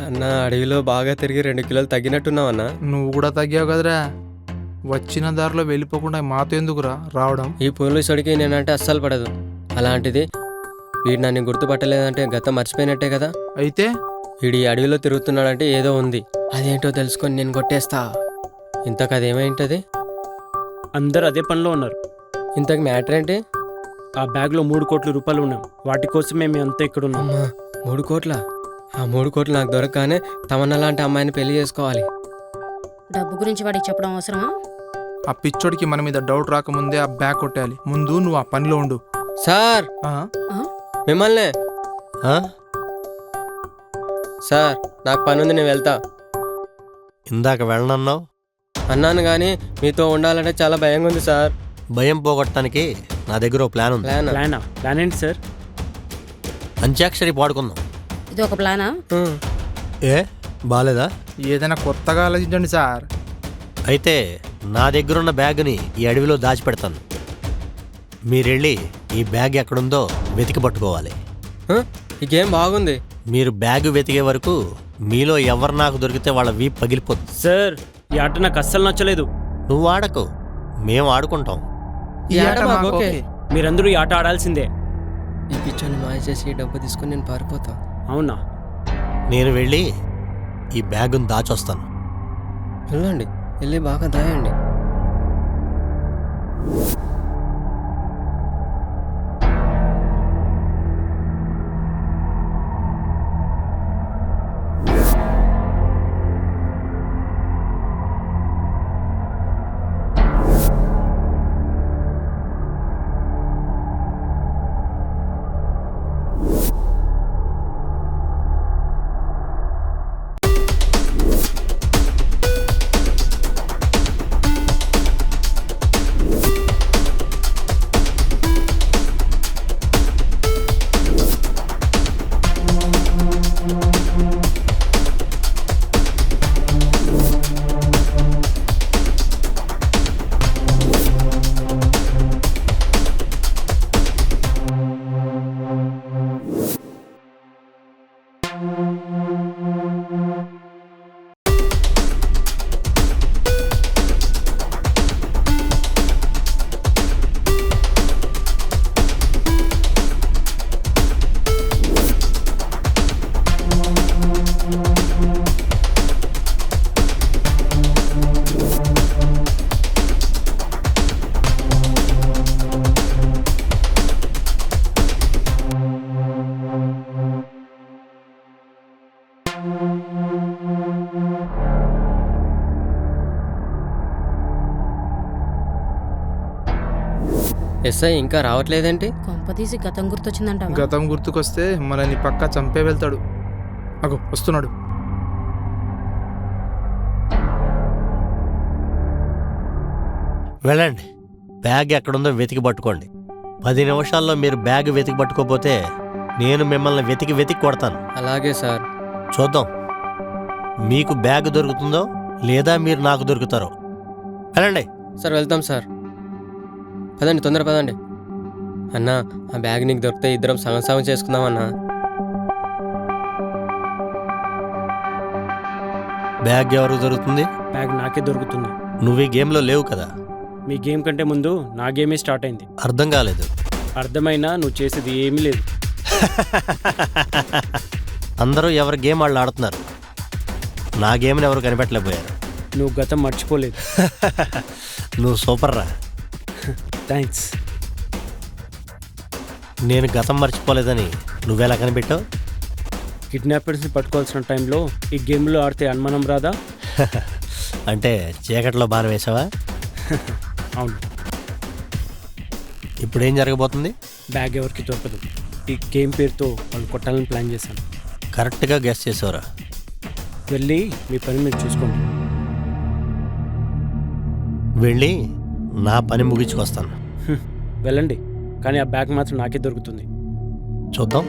అన్న అడవిలో బాగా తిరిగి 2 కిలోలు తగ్గినట్టున్నావు అన్న. నువ్వు కూడా తగ్గావు కదరా. వచ్చిన దారిలో వెళ్ళిపోకుండా మాతో ఎందుకురా రావడం? ఈ పోలీసుడికి నేనంటే అస్సలు పడదు. అలాంటిది వీడు నన్ను గుర్తుపట్టలేదంటే గతం మర్చిపోయినట్టే కదా. అయితే వీడు ఈ అడవిలో తిరుగుతున్నాడంటే ఏదో ఉంది. అదేంటో తెలుసుకొని నేను కొట్టేస్తా. ఇంతకు అదేమైంటది? అందరు అదే పనిలో ఉన్నారు. ఇంతకు మ్యాటర్ ఏంటి? ఆ బ్యాగ్లో 3 కోట్ల రూపాయలు ఉన్నాం. వాటి కోసమే మేము అంతా ఇక్కడ ఉన్నాం. అమ్మా 3 కోట్ల? ఆ 3 కోట్లు నాకు దొరకగానే తమన్నా లాంటి అమ్మాయిని పెళ్లి చేసుకోవాలి. డబ్బు గురించి వాడికి చెప్పడం అవసరమా? ఆ పిచ్చోడికి మన మీద డౌట్ రాకముందే ఆ బ్యాగ్ కొట్టేయాలి. ముందు నువ్వు ఆ పనిలో ఉండు. సార్ ఆ? మిమ్మల్నే. సార్ నాకు పని ఉంది, నేను వెళ్తా. ఇందాక వెళ్ళనన్నావు. అన్నాను కానీ మీతో ఉండాలంటే చాలా భయంగా ఉంది సార్. భయం పోగొట్టడానికి నా దగ్గర ఓ ప్లాన్ ఉంది. ప్లాన్ ఏంటి సార్? అంత్యాక్షరి పాడుకుందాం. ఇది ఒక ప్లానా? ఏ బాలేదా? ఏదైనా కొత్తగా ఆలోచించండి సార్. అయితే నా దగ్గరున్న బ్యాగ్ని ఈ అడవిలో దాచిపెడతాను. మీరెళ్ళి ఈ బ్యాగ్ ఎక్కడుందో వెతికి పట్టుకోవాలి. ఈ గేమ్ బాగుంది. మీరు బ్యాగ్ వెతికే వరకు మీలో ఎవరు నాకు దొరికితే వాళ్ళ వీప్ పగిలిపోతుంది. సార్ ఈ ఆట నాకు అస్సలు నచ్చలేదు. నువ్వు ఆడకు, మేము ఆడుకుంటాం. ఈ ఆట మాకు ఓకే. మీరందరూ ఈ ఆట ఆడాల్సిందే. ఈ పిచ్చోని మాయ చేసి డబ్బు తీసుకుని నేను పారిపోతా. అవునా? నేను వెళ్ళి ఈ బ్యాగును దాచొస్తాను. వెళ్ళండి, వెళ్ళి బాగా దాయండి. ఎస్ఐ ఇంకా రావట్లేదేంటి? కొంపతీసి గతం గుర్తొచ్చిందంట. గతం గుర్తుకొస్తే మనల్ని పక్కా చంపే వెళ్తాడు. అగో వస్తున్నాడు. వెళ్ళండి, బ్యాగ్ ఎక్కడుందో వెతికి పట్టుకోండి. 10 నిమిషాల్లో మీరు బ్యాగ్ వెతికి పట్టుకోపోతే నేను మిమ్మల్ని వెతికి కొడతాను. అలాగే సార్. చూద్దాం మీకు బ్యాగ్ దొరుకుతుందో లేదా మీరు నాకు దొరుకుతారో. వెళ్ళండి. సార్ వెళ్తాం సార్. పదండి, తొందర పదండి. అన్నా ఆ బ్యాగ్ నీకు దొరికితే ఇద్దరం సగం సగం చేసుకుందాం అన్నా. బ్యాగ్ ఎవరికి దొరుకుతుంది? బ్యాగ్ నాకే దొరుకుతుంది. నువ్వు ఈ గేమ్లో లేవు కదా. మీ గేమ్ కంటే ముందు నా గేమే స్టార్ట్ అయింది. అర్థం కాలేదు. అర్థమైనా నువ్వు చేసేది ఏమీ లేదు. అందరూ ఎవరి గేమ్ వాళ్ళు ఆడుతున్నారు. నా గేమ్ని ఎవరు కనిపెట్టలేకపోయారు. నువ్వు గతం మర్చిపోలేదు. నువ్వు సూపర్ రా. థ్యాంక్స్. నేను గతం మర్చిపోలేదని నువ్వెలా కనిపెట్టావు? కిడ్నాపర్స్ని పట్టుకోవాల్సిన టైంలో ఈ గేమ్లో ఆడితే అనుమానం రాదా? అంటే చీకట్లో బాణం వేసావా? అవును. ఇప్పుడేం జరగబోతుంది? బ్యాగ్ ఎవరికి దొరకదు. ఈ గేమ్ పేరుతో వాళ్ళు కొట్టాలని ప్లాన్ చేశాను. కరెక్ట్గా గెస్ చేసావురా. వెళ్ళి మీ పని మీరు చూసుకోండి. వెళ్ళి నా పని ముగించుకొస్తాను. వెళ్ళండి, కానీ ఆ బ్యాగ్ మాత్రం నాకే దొరుకుతుంది. చూద్దాం.